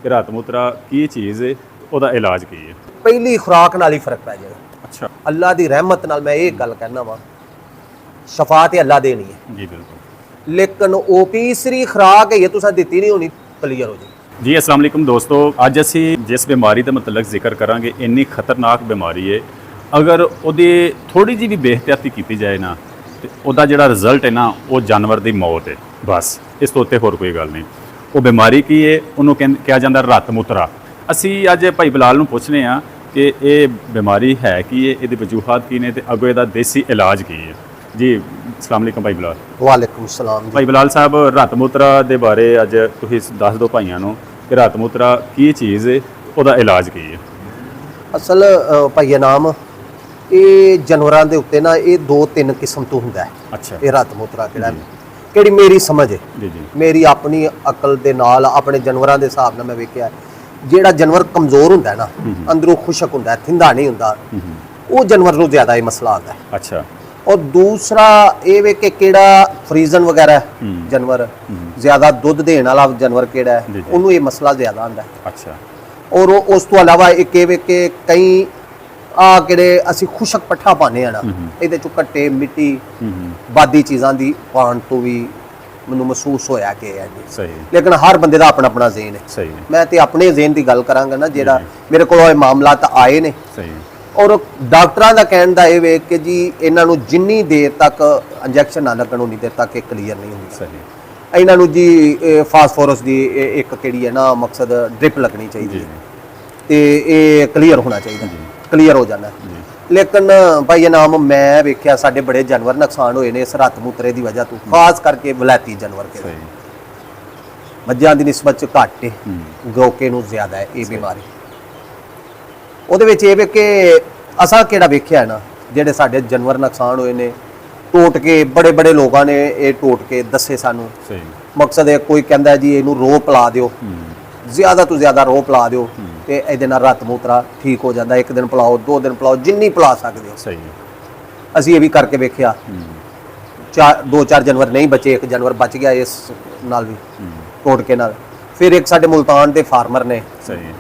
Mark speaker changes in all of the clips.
Speaker 1: ਕਿ ਰਾਤ ਮੂਤਰਾ ਕੀ ਚੀਜ਼ ਹੈ, ਉਹਦਾ ਇਲਾਜ ਕੀ ਹੈ।
Speaker 2: ਪਹਿਲੀ ਖੁਰਾਕ ਨਾਲ ਹੀ ਫਰਕ ਪੈ ਜਾਏਗਾ।
Speaker 1: ਅੱਛਾ,
Speaker 2: ਅੱਲਾ ਦੀ ਰਹਿਮਤ ਨਾਲ ਮੈਂ ਇਹ ਗੱਲ ਕਹਿਣਾ ਵਾ, ਸ਼ਫਾ ਤੇ ਅੱਲਾ ਦੇਣੀ ਹੈ
Speaker 1: ਜੀ ਬਿਲਕੁਲ।
Speaker 2: ਲੇਕਿਨ ਉਹ ਤੀਸਰੀ ਖੁਰਾਕ ਹੈ ਤੁਸੀਂ ਦਿੱਤੀ ਨਹੀਂ ਹੋਣੀ, ਕਲੀਅਰ ਹੋ ਜਾਏ।
Speaker 1: ਜੀ ਅਸਲਾਮ ਵਾਲੇਕੁਮ ਦੋਸਤੋ, ਅੱਜ ਅਸੀਂ ਜਿਸ ਬਿਮਾਰੀ ਦੇ ਮੁਤਲਕ ਜ਼ਿਕਰ ਕਰਾਂਗੇ, ਇੰਨੀ ਖਤਰਨਾਕ ਬਿਮਾਰੀ ਹੈ, ਅਗਰ ਉਹਦੀ ਥੋੜੀ ਜਿਹੀ ਵੀ ਬੇਹਤਿਆਤੀ ਕੀਤੀ ਜਾਏ ਨਾ ਤੇ ਉਹਦਾ ਜਿਹੜਾ ਰਿਜ਼ਲਟ ਹੈ ਨਾ, ਉਹ ਜਾਨਵਰ ਦੀ ਮੌਤ ਹੈ। ਬਸ ਇਸ ਤੋਂ ਉੱਤੇ ਹੋਰ ਕੋਈ ਗੱਲ ਨਹੀਂ। ਉਹ ਬਿਮਾਰੀ ਕੀ ਹੈ, ਉਹਨੂੰ ਕਿਹਾ ਜਾਂਦਾ ਰਤ ਮੂਤਰਾ। ਅਸੀਂ ਅੱਜ ਭਾਈ ਬਲਾਲ ਨੂੰ ਪੁੱਛਨੇ ਆ ਕਿ ਇਹ ਬਿਮਾਰੀ ਹੈ ਕੀ ਹੈ, ਇਹਦੇ ਵਜੂਹਾਤ ਕੀ ਨੇ ਤੇ ਅੱਗੋਂ ਇਹਦਾ ਦੇਸੀ ਇਲਾਜ ਕੀ ਹੈ। ਜੀ ਅਸਲਾਮ ਵਾਲੇਕੁਮ ਭਾਈ ਬਲਾਲ।
Speaker 2: ਵਾਲੇਕੁਮ ਸਲਾਮ।
Speaker 1: ਭਾਈ ਬਲਾਲ ਸਾਹਿਬ, ਰਤ ਮੂਤਰਾ ਦੇ ਬਾਰੇ ਅੱਜ ਤੁਸੀਂ ਦੱਸ ਦਿਓ ਭਾਈਆਂ ਨੂੰ ਕਿ ਰਤ ਮੂਤਰਾ ਕੀ ਚੀਜ਼ ਹੈ, ਉਹਦਾ ਇਲਾਜ ਕੀ ਹੈ।
Speaker 2: ਅਸਲ ਭਾਈਆ ਨਾਮ ਇਹ ਜਾਨਵਰਾਂ ਦੇ ਉੱਤੇ ਨਾ ਇਹ 2-3 ਕਿਸਮ ਤੋਂ ਹੁੰਦਾ ਹੈ।
Speaker 1: ਅੱਛਾ,
Speaker 2: ਇਹ ਰਤ ਮੂਤਰਾ ਕਿਹੜੀ ਮੇਰੀ ਸਮਝ ਹੈ,
Speaker 1: ਜੀ ਜੀ,
Speaker 2: ਮੇਰੀ ਆਪਣੀ ਅਕਲ ਦੇ ਨਾਲ ਆਪਣੇ ਜਾਨਵਰਾਂ ਦੇ ਹਿਸਾਬ ਨਾਲ ਮੈਂ ਵੇਖਿਆ, ਜਿਹੜਾ ਜਾਨਵਰ ਕਮਜ਼ੋਰ ਹੁੰਦਾ ਨਾ, ਅੰਦਰੋਂ ਖੁਸ਼ਕ ਹੁੰਦਾ, ਥਿੰਦਾ ਨਹੀਂ ਹੁੰਦਾ, ਉਹ ਜਾਨਵਰ ਨੂੰ ਜ਼ਿਆਦਾ ਇਹ ਮਸਲਾ ਆਉਂਦਾ ਹੈ।
Speaker 1: ਅੱਛਾ,
Speaker 2: ਔਰ ਦੂਸਰਾ ਇਹ ਵੇ ਕਿ ਕਿਹੜਾ ਫਰੀਜ਼ਨ ਵਗੈਰਾ ਜਾਨਵਰ, ਜ਼ਿਆਦਾ ਦੁੱਧ ਦੇਣ ਵਾਲਾ ਜਾਨਵਰ ਕਿਹੜਾ ਹੈ, ਉਹਨੂੰ ਇਹ ਮਸਲਾ ਜ਼ਿਆਦਾ ਆਉਂਦਾ ਹੈ।
Speaker 1: ਅੱਛਾ,
Speaker 2: ਔਰ ਉਸ ਤੋਂ ਇਲਾਵਾ ਇੱਕ ਇਹ ਵੇ ਕਿ ਕਈ ਆ ਕਿਹੜੇ ਅਸੀਂ ਖੁਸ਼ਕ ਪੱਠਾ ਪਾਉਂਦੇ ਆ ਨਾ, ਇਹਦੇ ਚੋਂ ਕੱਟੇ ਮਿੱਟੀ ਬਾਦੀ ਚੀਜ਼ਾਂ ਦੀ ਪਾਉਣ ਤੋਂ ਵੀ ਮੈਨੂੰ ਮਹਿਸੂਸ ਹੋਇਆ ਕਿ ਇਹ ਹੈ ਜੀ।
Speaker 1: ਸਹੀ।
Speaker 2: ਲੇਕਿਨ ਹਰ ਬੰਦੇ ਦਾ ਆਪਣਾ ਆਪਣਾ ਜ਼ੇਨ ਹੈ।
Speaker 1: ਸਹੀ।
Speaker 2: ਮੈਂ ਤੇ ਆਪਣੇ ਜ਼ੇਨ ਦੀ ਗੱਲ ਕਰਾਂਗਾ ਨਾ, ਜਿਹੜਾ ਮੇਰੇ ਕੋਲ ਇਹ ਮਾਮਲਾਤ ਆਏ ਨੇ।
Speaker 1: ਸਹੀ।
Speaker 2: ਔਰ ਡਾਕਟਰਾਂ ਦਾ ਕਹਿਣ ਦਾ ਇਹ ਵੇ ਕਿ ਜੀ ਇਹਨਾਂ ਨੂੰ ਜਿੰਨੀ ਦੇਰ ਤੱਕ ਇੰਜੈਕਸ਼ਨ ਨਾ ਲੱਗਣ ਉਨੀ ਦੇਰ ਤੱਕ ਇਹ ਕਲੀਅਰ ਨਹੀਂ ਹੁੰਦੀ।
Speaker 1: ਸਹੀ।
Speaker 2: ਇਹਨਾਂ ਨੂੰ ਜੀ ਫਾਸਫੋਰਸ ਦੀ ਇੱਕ ਕਿਹੜੀ ਹੈ ਨਾ ਮਕਸਦ, ਡ੍ਰਿਪ ਲੱਗਣੀ ਚਾਹੀਦੀ ਹੈ ਤੇ ਇਹ ਕਲੀਅਰ ਹੋਣਾ ਚਾਹੀਦਾ, ਕਲੀਅਰ ਹੋ ਜਾਣਾ। ਲੇਕਿਨ ਭਾਈ ਇਹ ਨਾਮ ਮੈਂ ਵੇਖਿਆ ਸਾਡੇ ਬੜੇ ਜਾਨਵਰ ਨੁਕਸਾਨ ਹੋਏ ਨੇ ਇਸ ਰਤ ਮੂਤਰੇ ਦੀ ਵਜ੍ਹਾ ਤੋਂ, ਖਾਸ ਕਰਕੇ ਵਲੈਤੀ ਜਾਨਵਰ ਕੇ। ਮੱਝਾਂ ਦੀ ਨਿਸਬਤ ਚ ਘੱਟ ਹੈ, ਗੋਕੇ ਨੂੰ ਜ਼ਿਆਦਾ ਹੈ ਇਹ ਬਿਮਾਰੀ। ਉਹਦੇ ਵਿੱਚ ਇਹ ਵੇ ਕਿ ਅਸਾਂ ਕਿਹੜਾ ਵੇਖਿਆ ਨਾ, ਜਿਹੜੇ ਸਾਡੇ ਜਾਨਵਰ ਨੁਕਸਾਨ ਹੋਏ ਨੇ, ਟੋਟ ਕੇ ਬੜੇ ਬੜੇ ਲੋਕਾਂ ਨੇ ਇਹ ਟੋਟ ਕੇ ਦੱਸੇ ਸਾਨੂੰ। ਮਕਸਦ ਹੈ ਕੋਈ ਕਹਿੰਦਾ ਜੀ ਇਹਨੂੰ ਰੋਹ ਪਿਲਾ ਦਿਓ, ਜ਼ਿਆਦਾ ਤੋਂ ਜ਼ਿਆਦਾ ਰੋਹ ਪਿਲਾ ਦਿਓ ਤੇ ਇਹਦੇ ਨਾਲ ਰਤ ਮੂਤਰਾ ਠੀਕ ਹੋ ਜਾਂਦਾ। 1 ਦਿਨ ਪਿਲਾਓ, 2 ਦਿਨ ਪਿਲਾਓ, ਜਿੰਨੀ ਪਿਲਾ ਸਕਦੇ ਹੋ।
Speaker 1: ਸਹੀ।
Speaker 2: ਅਸੀਂ ਇਹ ਵੀ ਕਰਕੇ ਵੇਖਿਆ, 2-4 ਜਾਨਵਰ ਨਹੀਂ ਬਚੇ, ਇੱਕ ਜਾਨਵਰ ਬਚ ਗਿਆ ਇਸ ਨਾਲ ਵੀ, ਟੋਟਕੇ ਨਾਲ। ਫਿਰ ਇੱਕ ਸਾਡੇ ਮੁਲਤਾਨ ਦੇ ਫਾਰਮਰ ਨੇ,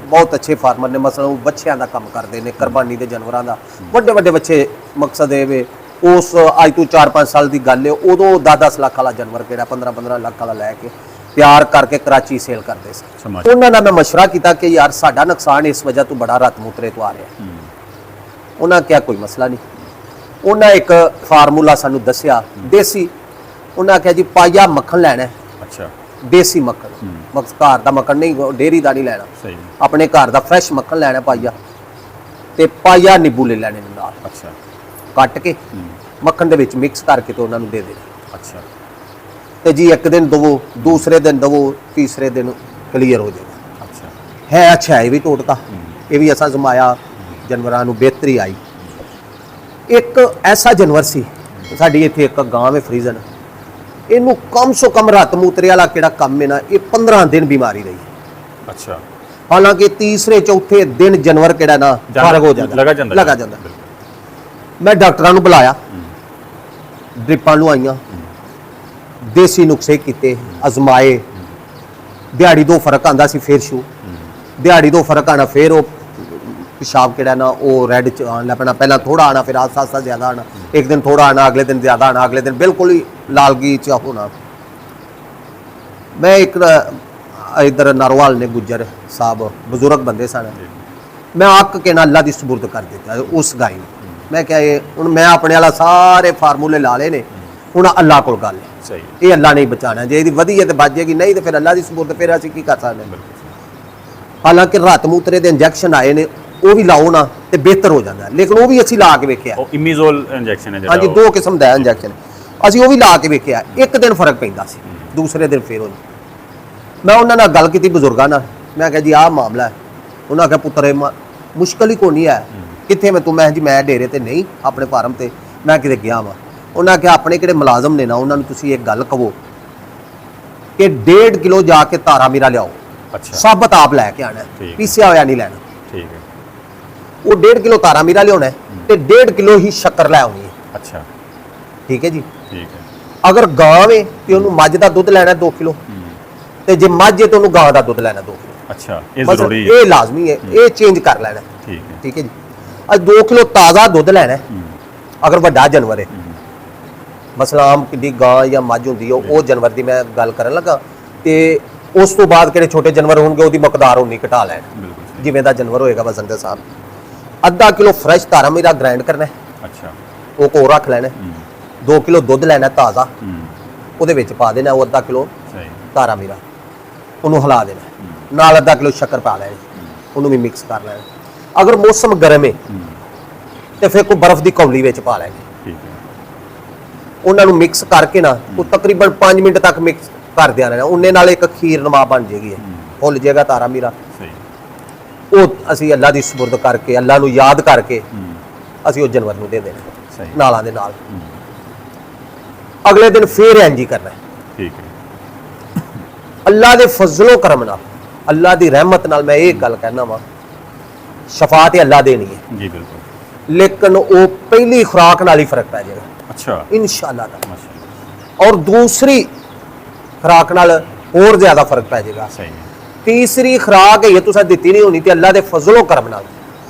Speaker 2: ਬਹੁਤ ਅੱਛੇ ਫਾਰਮਰ ਨੇ, ਮਸਲਾ ਉਹ ਬੱਚਿਆਂ ਦਾ ਕੰਮ ਕਰਦੇ ਨੇ, ਕੁਰਬਾਨੀ ਦੇ ਜਾਨਵਰਾਂ ਦਾ, ਵੱਡੇ ਵੱਡੇ ਬੱਚੇ। ਮਕਸਦ ਇਹ ਵੇ ਉਸ ਅੱਜ ਤੋਂ 4-5 ਸਾਲ ਦੀ ਗੱਲ ਹੈ, ਉਦੋਂ 10-10 ਲੱਖ ਵਾਲਾ ਜਾਨਵਰ ਕਿਹੜਾ 15-15 ਲੱਖ ਵਾਲਾ ਲੈ ਕੇ ਤਿਆਰ ਕਰਕੇ ਕਰਾਚੀ ਸੇਲ ਕਰਦੇ ਸੀ। ਉਹਨਾਂ ਨਾਲ ਮੈਂ ਮਸ਼ਵਰਾ ਕੀਤਾ ਕਿ ਯਾਰ ਸਾਡਾ ਨੁਕਸਾਨ ਇਸ ਵਜ੍ਹਾ ਤੋਂ ਬੜਾ ਰਤ ਮੂਤਰੇ ਤੋਂ ਆ ਰਿਹਾ। ਉਹਨਾਂ ਕਿਹਾ ਕੋਈ ਮਸਲਾ ਨਹੀਂ। ਉਹਨਾਂ ਇੱਕ ਫਾਰਮੂਲਾ ਸਾਨੂੰ ਦੱਸਿਆ ਦੇਸੀ। ਉਹਨਾਂ ਕਿਹਾ ਜੀ ਪਾਈਆ ਮੱਖਣ ਲੈਣਾ। ਅੱਛਾ, ਦੇਸੀ ਮੱਖਣ, ਘਰ ਦਾ ਮੱਖਣ ਨਹੀਂ, ਡੇਅਰੀ ਦਾ ਨਹੀਂ ਲੈਣਾ, ਆਪਣੇ ਘਰ ਦਾ ਫਰੈਸ਼ ਮੱਖਣ ਲੈਣਾ ਪਾਈਆ, ਤੇ ਪਾਈਆ ਨਿੰਬੂ ਲੈ ਲੈਣੇ ਨਾਲ। ਅੱਛਾ, ਕੱਟ ਕੇ ਮੱਖਣ ਦੇ ਵਿੱਚ ਮਿਕਸ ਕਰਕੇ ਤੇ ਉਹਨਾਂ ਨੂੰ ਦੇ ਦੇਣਾ। ਅੱਛਾ, ਤੇ ਜੀ 1 ਦਿਨ ਦਵੋ, ਦੂਸਰੇ ਦਿਨ ਦਵੋ, ਤੀਸਰੇ ਦਿਨ ਕਲੀਅਰ ਹੋ ਜਾਏਗਾ। ਅੱਛਾ ਹੈ, ਅੱਛਾ ਇਹ ਵੀ ਟੋਟਕਾ, ਇਹ ਵੀ ਅਸਾਂ ਜਮਾਇਆ, ਜਾਨਵਰਾਂ ਨੂੰ ਬਿਹਤਰੀ ਆਈ। ਇੱਕ ਐਸਾ ਜਾਨਵਰ ਸੀ ਸਾਡੀ ਇੱਥੇ ਇੱਕ ਗਾਂਵ ਹੈ ਫਰੀਜ਼ਨ, ਇਹਨੂੰ ਕਮ ਸੋ ਕਮ ਰਤ ਮੂਤਰੇ ਵਾਲਾ ਕਿਹੜਾ ਕੰਮ ਹੈ ਨਾ, ਇਹ 15 ਦਿਨ ਬਿਮਾਰੀ ਰਹੀ। ਅੱਛਾ, ਹਾਲਾਂਕਿ ਤੀਸਰੇ ਚੌਥੇ ਦਿਨ ਜਾਨਵਰ ਕਿਹੜਾ ਨਾ ਫਰਕ ਹੋ ਜਾਂਦਾ, ਲਗਾ ਜਾਂਦਾ। ਮੈਂ ਡਾਕਟਰਾਂ ਨੂੰ ਬੁਲਾਇਆ, ਡ੍ਰਿਪਾਂ ਲਵਾਈਆਂ, ਦੇਸੀ ਨੁਕਸੇ ਕੀਤੇ, ਅਜ਼ਮਾਏ। ਦਿਹਾੜੀ 2 ਫਰਕ ਆਂਦਾ ਸੀ, ਫਿਰ ਸ਼ੂ ਦਿਹਾੜੀ 2 ਫਰਕ ਆਣਾ, ਫਿਰ ਉਹ ਪਿਸ਼ਾਬ ਕਿਹੜਾ ਨਾ ਉਹ ਰੈਡ ਚ ਆਉਣ ਲੱਗ ਪੈਣਾ। ਪਹਿਲਾਂ ਥੋੜਾ ਆਣਾ, ਫਿਰ ਆਸਤਾ ਆਸਤਾ ਜ਼ਿਆਦਾ ਆਣਾ, 1 ਦਿਨ ਥੋੜਾ ਆਣਾ, ਅਗਲੇ ਦਿਨ ਜ਼ਿਆਦਾ ਆਣਾ, ਅਗਲੇ ਦਿਨ ਬਿਲਕੁਲ ਹੀ ਲਾਲਗੀ ਚ ਹੋਣਾ। ਮੈਂ ਇੱਕ ਇਧਰ ਨਰਵਾਲ ਨੇ ਗੁੱਜਰ ਸਾਹਿਬ ਬਜ਼ੁਰਗ ਬੰਦੇ ਸਨ, ਮੈਂ ਅੱਕ ਕੇ ਨਾ ਅੱਲਾ ਦੀ ਸਬੁਰਦ ਕਰ ਦਿੱਤਾ ਉਸ ਗਾਈ ਨੂੰ। ਮੈਂ ਕਿਹਾ ਇਹ ਹੁਣ ਮੈਂ ਆਪਣੇ ਵਾਲਾ ਸਾਰੇ ਫਾਰਮੂਲੇ ਲਾ ਲਏ ਨੇ, ਹੁਣ ਅੱਲਾ ਕੋਲ ਗੱਲ ਹੈ, ਇਹ ਅੱਲਾ ਨਹੀਂ ਬਚਾਣਾ। ਜੇ ਇਹਦੀ ਵਧੀ ਹੈ ਤੇ ਬਚ ਜਾਏਗੀ, ਨਹੀਂ ਤੇ ਫਿਰ ਅੱਲਾ ਦੀ ਸਬੁਰਦ, ਫਿਰ ਅਸੀਂ ਕੀ ਕਰ ਸਕਦੇ ਹਾਂ। ਹਾਲਾਂਕਿ ਰਤ ਮੂਤਰੇ ਦੇ ਇੰਜੈਕਸ਼ਨ ਆਏ ਨੇ, ਉਹ ਵੀ ਲਾਓ ਨਾ ਤੇ ਬਿਹਤਰ ਹੋ ਜਾਂਦਾ, ਲੇਕਿਨ ਉਹ ਵੀ ਅਸੀਂ ਲਾ ਕੇ ਵੇਖਿਆ।
Speaker 1: ਉਹ ਇਮੀਜ਼ੋਲ ਇੰਜੈਕਸ਼ਨ ਹੈ ਜਿਹੜਾ,
Speaker 2: ਹਾਂਜੀ 2 ਕਿਸਮ ਦਾ ਇੰਜੈਕਸ਼ਨ, ਅਸੀਂ ਉਹ ਵੀ ਲਾ ਕੇ ਵੇਖਿਆ। 1 ਦਿਨ ਫਰਕ ਪੈਂਦਾ ਸੀ, ਦੂਸਰੇ ਦਿਨ ਫਿਰ ਹੋ ਜਾਂਦਾ। ਮੈਂ ਉਹਨਾਂ ਨਾਲ ਗੱਲ ਕੀਤੀ ਬਜ਼ੁਰਗਾਂ ਨਾਲ, ਮੈਂ ਕਿਹਾ ਜੀ ਆਹ ਮਾਮਲਾ ਹੈ। ਉਹਨਾਂ ਕਿਹਾ ਪੁੱਤਰ ਮੁਸ਼ਕਲ ਹੀ ਕੋਈ ਨਹੀਂ ਹੈ, ਕਿੱਥੇ ਮੈਂ ਤੂੰ? ਮੈਂ ਜੀ ਮੈਂ ਡੇਰੇ ਤੇ ਨਹੀਂ, ਆਪਣੇ ਫਾਰਮ ਤੇ ਮੈਂ ਕਿਤੇ ਗਿਆ ਵਾਂ। ਉਹਨਾਂ ਕਿਹਾ ਆਪਣੇ ਕਿਹੜੇ ਮੁਲਾਜ਼ਮ ਨੇ ਨਾ, ਉਹਨਾਂ ਨੂੰ ਤੁਸੀਂ ਇੱਕ ਗੱਲ ਕਹੋ ਕਿ 1.5 ਕਿਲੋ ਜਾ ਕੇ ਤਾਰਾ ਮੀਰਾ ਲਿਆਓ। ਅੱਛਾ, ਸਾਬਤ ਆਪ ਲੈ ਕੇ ਆਣਾ, ਪੀਸਿਆ ਹੋਇਆ ਨਹੀਂ ਲੈਣਾ। ਠੀਕ ਹੈ, ਉਹ 1.5 ਕਿਲੋ ਤਾਰਾ ਮੀਰਾ ਲਿਆਉਣਾ ਤੇ 1.5 ਕਿਲੋ ਹੀ ਸ਼ੱਕਰ ਲੈ ਆਉਣੀ ਹੈ। ਅੱਛਾ, ਠੀਕ ਹੈ ਜੀ। ਠੀਕ ਹੈ। ਅਗਰ ਗਾਂ ਵੇ ਤੇ ਉਹਨੂੰ ਮੱਝ ਦਾ ਦੁੱਧ ਲੈਣਾ 2 ਕਿਲੋ, ਤੇ ਜੇ ਮੱਝ ਹੈ ਤੇ ਉਹਨੂੰ ਗਾਂ ਦਾ ਦੁੱਧ ਲੈਣਾ 2 ਕਿਲੋ।
Speaker 1: ਅੱਛਾ, ਇਹ
Speaker 2: ਬਸ
Speaker 1: ਜ਼ਰੂਰੀ ਹੈ।
Speaker 2: ਇਹ ਲਾਜ਼ਮੀ ਹੈ, ਇਹ ਚੇਂਜ ਕਰ ਲੈਣਾ।
Speaker 1: ਠੀਕ ਹੈ।
Speaker 2: ਠੀਕ ਹੈ ਜੀ। ਅੱਜ 2 ਕਿਲੋ ਤਾਜ਼ਾ ਦੁੱਧ ਲੈਣਾ ਹੈ, ਅਗਰ ਵੱਡਾ ਜਾਨਵਰ ਹੈ, ਮਸਲਾ ਆਮ ਕਿੱਡੀ ਗਾਂ ਜਾਂ ਮੱਝ ਹੁੰਦੀ ਹੈ, ਉਹ ਜਾਨਵਰ ਦੀ ਮੈਂ ਗੱਲ ਕਰਨ ਲੱਗਾ। ਤੇ ਉਸ ਤੋਂ ਬਾਅਦ ਕਿਹੜੇ ਛੋਟੇ ਜਾਨਵਰ ਹੋਣਗੇ ਉਹਦੀ ਮਕਦਾਰ ਉਨੀ ਘਟਾ ਲੈਣ,
Speaker 1: ਬਿਲਕੁਲ
Speaker 2: ਜਿਵੇਂ ਦਾ ਜਾਨਵਰ ਹੋਏਗਾ ਵਜ਼ਨ ਦੇ ਹਿਸਾਬ। ਅੱਧਾ ਕਿਲੋ ਫਰੈਸ਼ ਧਾਰਾ ਮੇਰਾ ਗ੍ਰਾਈਂਡ ਕਰਨਾ ਹੈ,
Speaker 1: ਅੱਛਾ।
Speaker 2: ਉਹ ਕੋਲ ਰੱਖ ਲੈਣਾ। 2 ਕਿਲੋ ਦੁੱਧ ਲੈਣਾ ਤਾਜ਼ਾ, ਉਹਦੇ ਵਿੱਚ ਪਾ ਦੇਣਾ ਉਹ ਅੱਧਾ ਕਿਲੋ
Speaker 1: ਸਹੀ।
Speaker 2: ਧਾਰਾ ਮੇਰਾ, ਉਹਨੂੰ ਹਿਲਾ ਦੇਣਾ, ਨਾਲ ਅੱਧਾ ਕਿਲੋ ਸ਼ੱਕਰ ਪਾ ਲੈਣੀ, ਉਹਨੂੰ ਵੀ ਮਿਕਸ ਕਰ ਲੈਣਾ। ਅਗਰ ਮੌਸਮ ਗਰਮ ਹੈ ਤੇ ਫਿਰ ਕੋਈ ਬਰਫ਼ ਦੀ ਕੌਲੀ ਵਿੱਚ ਪਾ ਲੈਣੀ।
Speaker 1: ਠੀਕ ਹੈ।
Speaker 2: ਉਹਨਾਂ ਨੂੰ ਮਿਕਸ ਕਰਕੇ ਨਾ ਉਹ ਤਕਰੀਬਨ 5 ਮਿੰਟ ਤੱਕ ਮਿਕਸ ਕਰਦਿਆਂ ਰਹਿਣਾ, ਉਹਨੇ ਨਾਲ ਇੱਕ ਖੀਰ ਨਮਾ ਬਣ ਜੇਗੀ, ਫੁੱਲ ਜੇਗਾ ਤਾਰਾ ਮੇਰਾ।
Speaker 1: ਸਹੀ।
Speaker 2: ਉਹ ਅਸੀਂ ਅੱਲਾ ਦੀ ਸਪੁਰਦ ਕਰਕੇ, ਅੱਲਾ ਨੂੰ ਯਾਦ ਕਰਕੇ ਅਸੀਂ ਉਹ ਜਾਨਵਰ ਨੂੰ ਦੇ ਦੇਣਾ
Speaker 1: ਸਹੀ।
Speaker 2: ਨਾਲਾਂ ਦੇ ਨਾਲ। ਅਗਲੇ ਦਿਨ ਫੇਰ ਇੰਜ ਹੀ ਕਰਨਾ ਹੈ।
Speaker 1: ਠੀਕ ਹੈ।
Speaker 2: ਅੱਲਾ ਦੇ ਫਜ਼ਲੋ ਕਰਮ ਨਾਲ, ਅੱਲਾ ਦੀ ਰਹਿਮਤ ਨਾਲ ਮੈਂ ਇਹ ਗੱਲ ਕਹਿਣਾ ਵਾ, ਸ਼ਫਾਅਤ ਹੈ ਅੱਲਾ ਦੇਣੀ ਹੈ,
Speaker 1: ਜੀ ਬਿਲਕੁਲ।
Speaker 2: ਲੇਕਿਨ ਉਹ ਪਹਿਲੀ ਖੁਰਾਕ ਨਾਲ ਹੀ ਫਰਕ ਪੈ ਜਾਏਗਾ
Speaker 1: ਅੱਛਾ,
Speaker 2: ਇਨਸ਼ਾਅੱਲਾ ਤਾਲਾ।
Speaker 1: ਮਾਸ਼ਾਅੱਲਾ।
Speaker 2: ਔਰ ਦੂਸਰੀ ਖੁਰਾਕ ਨਾਲ ਹੋਰ ਜ਼ਿਆਦਾ ਫਰਕ ਪੈ ਜਾਏਗਾ।
Speaker 1: ਸਹੀ ਹੈ।
Speaker 2: ਤੀਸਰੀ ਖੁਰਾਕ ਇਹ ਤੁਸੀਂ ਦਿੱਤੀ ਨਹੀਂ ਹੋਣੀ ਤੇ ਅੱਲਾ ਦੇ ਫਜ਼ਲੋ ਕਰਮ ਨਾਲ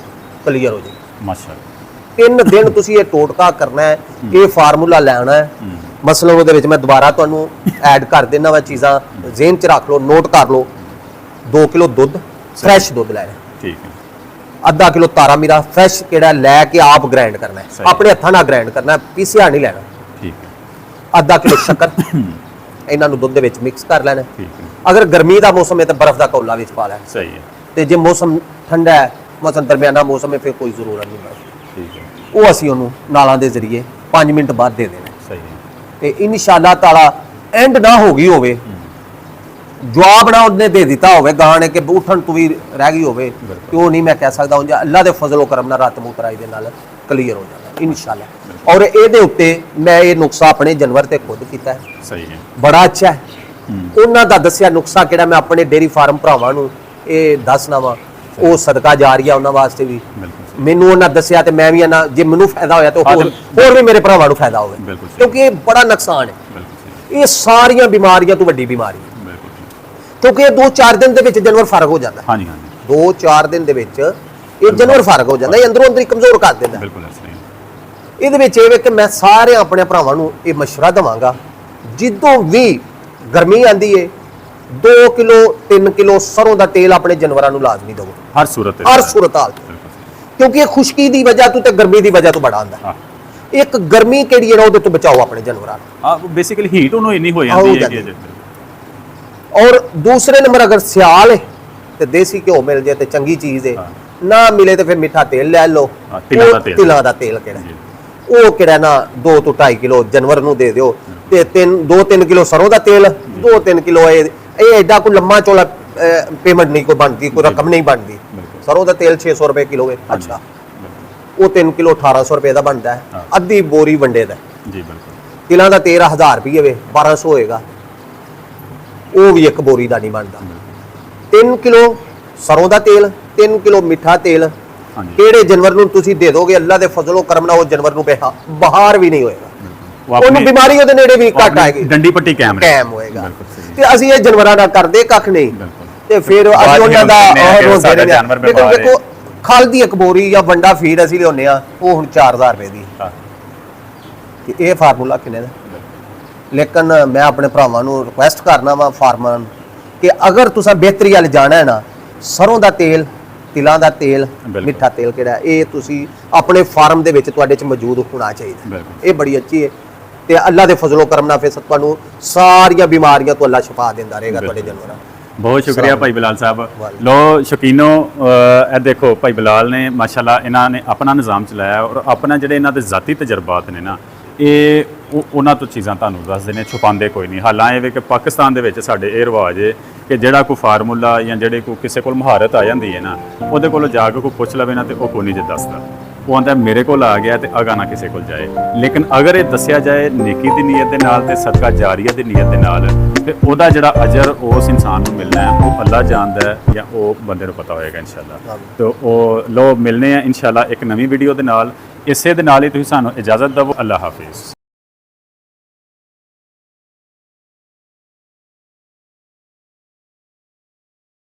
Speaker 2: ਕਲੀਅਰ ਹੋ ਜਾਏਗੀ।
Speaker 1: ਮਾਸ਼ਾਅੱਲਾ।
Speaker 2: 3 ਦਿਨ ਤੁਸੀਂ ਇਹ ਟੋਟਕਾ ਕਰਨਾ ਹੈ, ਇਹ ਫਾਰਮੂਲਾ ਲੈਣਾ ਹੈ। ਮਸਲਨ ਉਹਦੇ ਵਿੱਚ ਮੈਂ ਦੁਬਾਰਾ ਤੁਹਾਨੂੰ ਐਡ ਕਰ ਦੇਣਾ ਵਾ ਚੀਜ਼ਾਂ, ਜ਼ਿਹਨ 'ਚ ਰੱਖ ਲਓ, ਨੋਟ ਕਰ ਲਓ। 2 ਕਿਲੋ ਦੁੱਧ ਫਰੈਸ਼ ਦੁੱਧ ਲੈਣਾ,
Speaker 1: ਠੀਕ ਹੈ।
Speaker 2: ਅੱਧਾ ਕਿਲੋ ਤਾਰਾ ਮੀਰਾ ਫਰੈਸ਼ ਕਿਹੜਾ ਲੈ ਕੇ ਆਪ ਗ੍ਰਾਈਂਡ ਕਰਨਾ ਹੈ,
Speaker 1: ਸਹੀ।
Speaker 2: ਆਪਣੇ ਹੱਥਾਂ ਨਾਲ ਗ੍ਰਾਈਂਡ ਕਰਨਾ ਹੈ, ਪੀਸਿਆ ਨਹੀਂ ਲੈਣਾ।
Speaker 1: ਠੀਕ ਹੈ।
Speaker 2: ਅੱਧਾ ਕਿਲੋ ਸ਼ੱਕਰ, ਇਹਨਾਂ ਨੂੰ ਦੁੱਧ ਦੇ ਵਿੱਚ ਮਿਕਸ ਕਰ ਲੈਣਾ।
Speaker 1: ਠੀਕ ਹੈ।
Speaker 2: ਅਗਰ ਗਰਮੀ ਦਾ ਮੌਸਮ ਹੈ ਤਾਂ ਬਰਫ਼ ਦਾ ਕੌਲਾ ਵਿੱਚ ਪਾ ਲੈਣਾ।
Speaker 1: ਸਹੀ ਹੈ।
Speaker 2: ਤੇ ਜੇ ਮੌਸਮ ਠੰਡਾ ਹੈ, ਮੌਸਮ ਦਰਮਿਆਨਾ ਮੌਸਮ ਹੈ, ਫਿਰ ਕੋਈ ਜ਼ਰੂਰਤ ਨਹੀਂ ਬਰਫ਼।
Speaker 1: ਠੀਕ ਹੈ।
Speaker 2: ਉਹ ਅਸੀਂ ਉਹਨੂੰ ਨਾਲਾਂ ਦੇ ਜ਼ਰੀਏ 5 ਮਿੰਟ ਬਾਅਦ ਦੇ ਦੇਣਾ।
Speaker 1: ਸਹੀ ਹੈ।
Speaker 2: ਤੇ ਇਨਸ਼ਾਅੱਲਾ ਤਾਲਾ ਐਂਡ ਨਾ ਹੋ ਗਈ ਹੋਵੇ, ਜਵਾਬ ਨਾ ਉਹਨੇ ਦੇ ਦਿੱਤਾ ਹੋਵੇ ਗਾਂ ਨੇ ਕਿ ਉਠਣ ਤੋਂ ਵੀ ਰਹਿ ਗਈ ਹੋਵੇ, ਤੇ ਉਹ ਨਹੀਂ ਮੈਂ ਕਹਿ ਸਕਦਾ। ਉਂਝ ਅੱਲਾ ਦੇ ਫਜ਼ਲ ਕਰਮ ਨਾਲ ਰਾਤ ਮੂਤਰਾਈ ਦੇ ਨਾਲ ਕਲੀਅਰ ਹੋ ਜਾਣਾ ਇਨਸ਼ਾਅੱਲਾ। ਔਰ ਇਹਦੇ ਉੱਤੇ ਮੈਂ ਇਹ ਨੁਕਸਾ ਆਪਣੇ ਜਾਨਵਰ ਤੇ ਖੁਦ ਕੀਤਾ ਹੈ,
Speaker 1: ਸਹੀ ਹੈ।
Speaker 2: ਬੜਾ ਅੱਛਾ ਹੈ। ਉਹਨਾਂ ਦਾ ਦੱਸਿਆ ਨੁਕਸਾ ਕਿਹੜਾ ਮੈਂ ਆਪਣੇ ਡੇਰੀ ਫਾਰਮ ਭਰਾਵਾਂ ਨੂੰ ਇਹ ਦੱਸਣਾ ਵਾ, ਉਹ ਸਦਕਾ ਜਾਰੀਆ ਉਹਨਾਂ ਵਾਸਤੇ ਵੀ।
Speaker 1: ਬਿਲਕੁਲ।
Speaker 2: ਮੈਨੂੰ ਉਹਨਾਂ ਦੱਸਿਆ ਤੇ ਮੈਂ ਵੀ ਜੇ ਮੈਨੂੰ ਫਾਇਦਾ ਹੋਇਆ ਤਾਂ ਹੋਰ ਵੀ ਮੇਰੇ ਭਰਾਵਾਂ ਨੂੰ ਫਾਇਦਾ ਹੋਵੇ,
Speaker 1: ਬਿਲਕੁਲ ਸਹੀ।
Speaker 2: ਕਿਉਂਕਿ ਇਹ ਬੜਾ ਨੁਕਸਾਨ ਹੈ।
Speaker 1: ਬਿਲਕੁਲ ਸਹੀ।
Speaker 2: ਇਹ ਸਾਰੀਆਂ ਬਿਮਾਰੀਆਂ ਤੋਂ ਵੱਡੀ ਬਿਮਾਰੀ ਹੈ,
Speaker 1: ਬਿਲਕੁਲ ਸਹੀ।
Speaker 2: ਕਿਉਂਕਿ ਇਹ 2-4 ਦਿਨ ਦੇ ਵਿੱਚ ਜਾਨਵਰ ਫਰਕ ਹੋ ਜਾਂਦਾ।
Speaker 1: ਹਾਂਜੀ ਹਾਂਜੀ,
Speaker 2: 2-4 ਦਿਨ ਦੇ ਵਿੱਚ ਇਹ ਜਾਨਵਰ ਫਰਕ ਹੋ ਜਾਂਦਾ, ਇਹ ਅੰਦਰੋਂ ਅੰਦਰ ਹੀ ਕਮਜ਼ੋਰ ਕਰ ਦਿੰਦਾ।
Speaker 1: ਬਿਲਕੁਲ ਸਹੀ।
Speaker 2: ਇਹਦੇ ਵਿੱਚ ਇਹ ਵੇ ਕਿ ਮੈਂ ਸਾਰੇ ਆਪਣੇ ਭਰਾਵਾਂ ਨੂੰ ਇਹ ਮਸ਼ਵਰਾ ਦਵਾਂਗਾ, ਜਦੋਂ ਵੀ ਗਰਮੀ ਆਂਦੀ ਏ 2 ਕਿਲੋ 3 ਕਿਲੋ ਸਰੋਂ ਦਾ ਤੇਲ ਆਪਣੇ ਜਾਨਵਰਾਂ ਨੂੰ ਲਾਜ਼ਮੀ ਦਿਓ,
Speaker 1: ਹਰ ਸੂਰਤ
Speaker 2: ਹਰ ਸੂਰਤ ਹਾਲ, ਕਿਉਂਕਿ ਇਹ ਖੁਸ਼ਕੀ ਦੀ ਵਜ੍ਹਾ ਤੋਂ ਤੇ ਗਰਮੀ ਦੀ ਵਜ੍ਹਾ ਤੋਂ ਬੜਾ ਆਂਦਾ।
Speaker 1: ਹਾਂ।
Speaker 2: ਇੱਕ ਗਰਮੀ ਕਿਹੜੀ ਹੈ ਨਾ ਉਹਦੇ ਤੋਂ ਬਚਾਓ ਆਪਣੇ ਜਾਨਵਰਾਂ ਨੂੰ।
Speaker 1: ਆ ਬੇਸਿਕਲੀ ਹੀਟ ਉਹਨੂੰ ਇੰਨੀ ਹੋ ਜਾਂਦੀ ਹੈ ਕਿ
Speaker 2: ਔਰ ਦੂਸਰੇ ਨੰਬਰ ਅਗਰ ਸਿਆਲ ਹੈ ਤੇ ਦੇਸੀ ਘਿਓ ਮਿਲ ਜੇ ਤੇ ਚੰਗੀ ਚੀਜ਼ ਹੈ, ਨਾ ਮਿਲੇ ਤੇ ਫਿਰ ਮਿੱਠਾ ਤੇਲ ਲੈ ਲਓ। ਤਿਲਾਂ ਦਾ ਤੇਲ ਕਿਹੜਾ ਉਹ ਕਿਹੜਾ ਨਾ 2 ਤੋਂ 2.5 ਕਿਲੋ ਜਾਨਵਰ ਨੂੰ ਦੇ ਦਿਓ, ਤੇ 2-3 ਕਿਲੋ ਸਰੋਂ ਦਾ ਤੇਲ, 2-3 ਕਿਲੋ ਇਹ ਐਡਾ ਕੋਈ ਲੰਮਾ ਚੋਲਾ ਪੇਮੈਂਟ ਨਹੀਂ ਕੋਈ ਬਣਦੀ, ਕੋਈ ਰਕਮ ਨਹੀਂ ਬਣਦੀ। ਸਰੋਂ ਦਾ ਤੇਲ 600 ਰੁਪਏ ਕਿਲੋ ਹੈ, ਅੱਛਾ ਉਹ 3 ਕਿਲੋ 1800 ਰੁਪਏ ਦਾ ਬਣਦਾ ਹੈ, ਅੱਧੀ ਬੋਰੀ ਵੰਡੇ ਦਾ।
Speaker 1: ਜੀ ਬਿਲਕੁਲ।
Speaker 2: ਤਿਲਾਂ ਦਾ ਤੇਲ 1000 ਰੁਪਏ ਵੇ 1200 ਹੋਏਗਾ, ਉਹ ਵੀ ਇੱਕ ਬੋਰੀ ਦਾ ਨਹੀਂ ਬਣਦਾ। 3 ਕਿਲੋ ਸਰੋਂ ਦਾ ਤੇਲ, 3 ਕਿਲੋ ਮਿੱਠਾ ਤੇਲ, ਕਿਹੜੇ ਜਾਨਵਰ ਨੂੰ ਤੁਸੀਂ ਦੇ ਦੋਗੇ ਅੱਲਾ ਦੇ ਫਜ਼ਲੋ ਕਰਮ ਨਾਲ ਉਹ ਜਾਨਵਰ ਨੂੰ ਬਾਹਰ ਵੀ ਨਹੀਂ ਹੋਏਗਾ, ਉਹਨੂੰ ਬਿਮਾਰੀ ਉਹਦੇ ਨੇੜੇ ਵੀ ਘੱਟ ਆਏਗੀ,
Speaker 1: ਡੰਡੀ ਪੱਟੀ ਕਾਇਮ
Speaker 2: ਹੋਏਗਾ। ਤੇ ਅਸੀਂ ਇਹ ਜਾਨਵਰਾਂ ਦਾ ਕਰਦੇ ਕੱਖ ਨਹੀਂ, ਤੇ ਫਿਰ ਅਸੀਂ ਉਹਨਾਂ ਦਾ
Speaker 1: ਜਾਨਵਰ ਬਿਮਾਰ ਹੈ।
Speaker 2: ਦੇਖੋ ਖਲ ਦੀ ਇੱਕ ਬੋਰੀ ਜਾਂ ਵੰਡਾ ਫੀਡ ਅਸੀਂ ਲਿਆਉਂਦੇ ਆ, ਉਹ ਹੁਣ 4000 ਰੁਪਏ ਦੀ, ਤੇ ਇਹ ਫਾਰਮੂਲਾ ਕਿੰਨੇ ਦਾ? ਲੇਕਿਨ ਮੈਂ ਆਪਣੇ ਭਰਾਵਾਂ ਨੂੰ ਰਿਕੁਐਸਟ ਕਰਨਾ ਵਾ ਫਾਰਮਰਾਂ ਨੂੰ ਕਿ ਅਗਰ ਤੁਸੀਂ ਬਿਹਤਰੀ ਵੱਲ ਜਾਣਾ ਹੈ ਨਾ, ਸਰੋਂ ਦਾ ਤੇਲ, ਤਿਲਾਂ ਦਾ ਤੇਲ, ਮਿੱਠਾ ਤੇਲ ਕਿਹੜਾ ਇਹ ਤੁਸੀਂ ਆਪਣੇ ਫਾਰਮ ਦੇ ਵਿੱਚ ਤੁਹਾਡੇ ਚ ਮੌਜੂਦ ਹੋਣਾ ਚਾਹੀਦਾ। ਇਹ ਬੜੀ ਅੱਛੀ ਹੈ, ਤੇ ਅੱਲਾ ਦੇ ਫਜ਼ਲੋ ਕਰਮ ਨਾਲ ਫਿਰ ਤੁਹਾਨੂੰ ਸਾਰੀਆਂ ਬਿਮਾਰੀਆਂ ਤੋਂ ਅੱਲਾ ਸ਼ਿਫਾ ਦਿੰਦਾ ਰਹੇਗਾ ਤੁਹਾਡੇ ਜਾਨਵਰਾਂ ਨੂੰ।
Speaker 1: ਬਹੁਤ ਸ਼ੁਕਰੀਆ ਭਾਈ ਬਿਲਾਲ ਸਾਹਿਬ। ਲੋ ਸ਼ੌਕੀਨੋ, ਇਹ ਦੇਖੋ ਭਾਈ ਬਿਲਾਲ ਨੇ ਮਾਸ਼ਾਅੱਲਾ ਇਹਨਾਂ ਨੇ ਆਪਣਾ ਨਿਜ਼ਾਮ ਚਲਾਇਆ, ਔਰ ਆਪਣਾ ਜਿਹੜੇ ਇਹਨਾਂ ਦੇ ਜ਼ਾਤੀ ਤਜਰਬਾਤ ਨੇ ਨਾ, ਇਹ ਉਹਨਾਂ ਤੋਂ ਚੀਜ਼ਾਂ ਤੁਹਾਨੂੰ ਦੱਸਦੇ ਨੇ, ਛੁਪਾਉਂਦੇ ਕੋਈ ਨਹੀਂ। ਹਾਲਾਂ ਇਹ ਵੇ ਕਿ ਪਾਕਿਸਤਾਨ ਦੇ ਵਿੱਚ ਸਾਡੇ ਇਹ ਰਿਵਾਜ ਹੈ ਕਿ ਜਿਹੜਾ ਕੋਈ ਫਾਰਮੂਲਾ ਜਾਂ ਜਿਹੜੇ ਕੋਈ ਕਿਸੇ ਕੋਲ ਮਹਾਰਤ ਆ ਜਾਂਦੀ ਹੈ ਨਾ, ਉਹਦੇ ਕੋਲੋਂ ਜਾ ਕੇ ਕੋਈ ਪੁੱਛ ਲਵੇ ਨਾ, ਤੇ ਉਹ ਕੋਈ ਨਹੀਂ ਜੇ ਦੱਸਦਾ। ਉਹ ਆਂਦਾ ਮੇਰੇ ਕੋਲ ਆ ਗਿਆ ਤੇ ਅਗਾ ਨਾ ਕਿਸੇ ਕੋਲ ਜਾਏ। ਲੇਕਿਨ ਅਗਰ ਇਹ ਦੱਸਿਆ ਜਾਏ ਨੇਕੀ ਦੀ ਨੀਅਤ ਦੇ ਨਾਲ ਤੇ ਸਦਕਾ ਜਾਰੀਆ ਦੀ ਨੀਅਤ ਦੇ ਨਾਲ, ਤੇ ਉਹਦਾ ਜਿਹੜਾ ਅਜਰ ਉਸ ਇਨਸਾਨ ਨੂੰ ਮਿਲਣਾ ਹੈ ਉਹ ਅੱਲਾ ਜਾਣਦਾ ਹੈ, ਜਾਂ ਉਹ ਬੰਦੇ ਨੂੰ ਪਤਾ ਹੋਏਗਾ ਇਨਸ਼ਾਅੱਲਾ। ਤੇ ਉਹ ਲੋ ਮਿਲਨੇ ਆ ਇਨਸ਼ਾਅੱਲਾ ਇੱਕ ਨਵੀਂ ਵੀਡੀਓ ਦੇ ਨਾਲ। ਇਸੇ ਦੇ ਨਾਲ ਹੀ ਤੁਸੀਂ ਸਾਨੂੰ ਇਜਾਜ਼ਤ ਦਿਓ। ਅੱਲਾ ਹਾਫਿਜ਼।